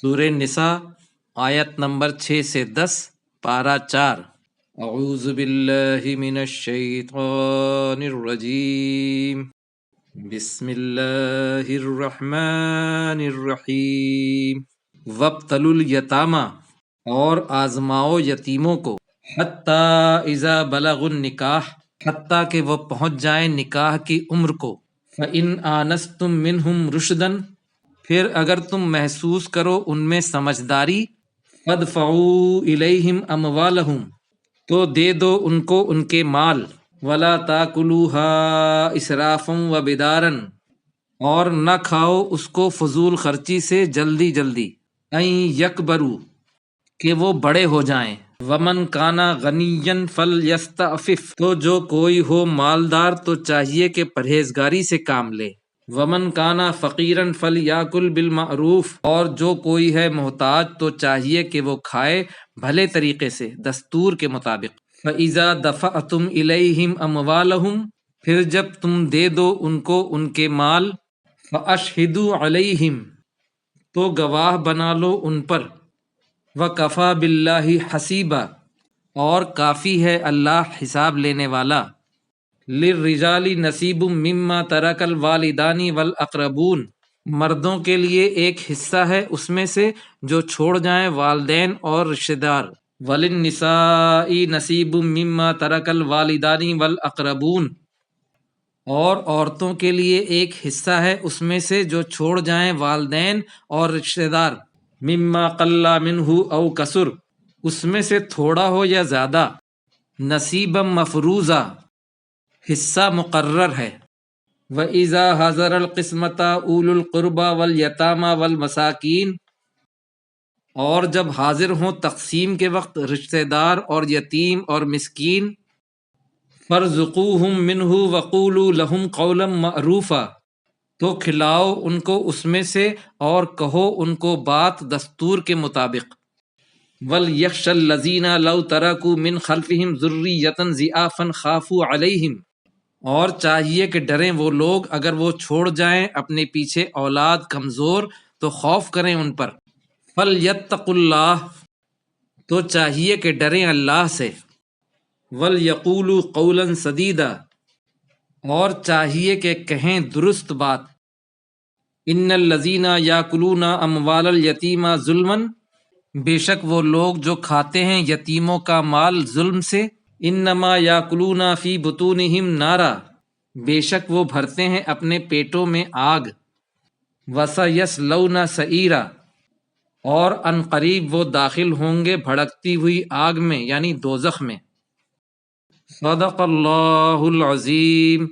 سورہ نساء آیت نمبر 6 سے 10، پارہ 4۔ اعوذ باللہ من الشیطان الرجیم، بسم اللہ الرحمن الرحیم۔ وابتلوا الیتامی، اور آزماؤ یتیموں کو، حتی اذا بلغوا النکاح، حتیٰ کہ وہ پہنچ جائیں نکاح کی عمر کو۔ فإن آنستم منہم رشدًا، پھر اگر تم محسوس کرو ان میں سمجھداری، فادفعوا الیہم اموالہم، تو دے دو ان کو ان کے مال، ولا تاکلوها اسرافا وبدارا، اور نہ کھاؤ اس کو فضول خرچی سے جلدی جلدی، ان یکبروا، کہ وہ بڑے ہو جائیں۔ ومن کانا غنیا فلیستعفف، تو جو کوئی ہو مالدار تو چاہیے کہ پرہیزگاری سے کام لے۔ ومن کانا فقیرا فلیاکل بالمعروف، اور جو کوئی ہے محتاج تو چاہیے کہ وہ کھائے بھلے طریقے سے، دستور کے مطابق۔ فَإِذَا دَفَعْتُمْ إِلَيْهِمْ أَمْوَالَهُمْ، پھر جب تم دے دو ان کو ان کے مال، فَأَشْهِدُوا عَلَيْهِمْ، تو گواہ بنا لو ان پر۔ وَكَفَى بِاللَّهِ حَسِيبًا، اور کافی ہے اللہ حساب لینے والا۔ لِلرِّجَالِ نَصِيبٌ مِّمَّا تَرَكَ الْوَالِدَانِ وَالْأَقْرَبُونَ، مردوں کے لیے ایک حصہ ہے اس میں سے جو چھوڑ جائیں والدین اور رشتہ دار۔ وَلِلنِّسَاءِ نَصِيبٌ مِّمَّا تَرَكَ الْوَالِدَانِ وَالْأَقْرَبُونَ، اور عورتوں کے لیے ایک حصہ ہے اس میں سے جو چھوڑ جائیں والدین اور رشتہ دار۔ مِّمَّا قَلَّ مِنْهُ أَوْ كَثُرَ، اس میں سے تھوڑا ہو یا زیادہ۔ نصیبًا مفروضا، حصہ مقرر ہے۔ وَإِذَا حَضَرَ الْقِسْمَةَ أُولُو الْقُرْبَى وَالْيَتَامَى وَالْمَسَاكِينَ، اور جب حاضر ہوں تقسیم کے وقت رشتہ دار اور یتیم اور مسکین، فَارْزُقُوهُم مِّنْهُ وَقُولُوا لَهُمْ قَوْلًا مَّعْرُوفًا، تو کھلاؤ ان کو اس میں سے اور کہو ان کو بات دستور کے مطابق۔ وَلْيَخْشَ الَّذِينَ لَوْ تَرَكُوا مِنْ خَلْفِهِمْ ذُرِّيَّةً ضِعَافًا خَافُوا عَلَيْهِمْ، اور چاہیے کہ ڈریں وہ لوگ اگر وہ چھوڑ جائیں اپنے پیچھے اولاد کمزور تو خوف کریں ان پر۔ فَلْيَتَّقُوا اللَّهَ، تو چاہیے کہ ڈریں اللہ سے۔ وَلْيَقُولُوا قَوْلًا سَدِيدًا، اور چاہیے کہ کہیں درست بات۔ إِنَّ الَّذِينَ يَأْكُلُونَ أَمْوَالَ الْيَتِيمِ ظُلْمًا، بے شک وہ لوگ جو کھاتے ہیں یتیموں کا مال ظلم سے، انما یاکلون فی بطونہم نارا، بے شک وہ بھرتے ہیں اپنے پیٹوں میں آگ۔ وسیصلون سعیرا، اور ان قریب وہ داخل ہوں گے بھڑکتی ہوئی آگ میں یعنی دوزخ میں۔ صدق اللہ العظیم۔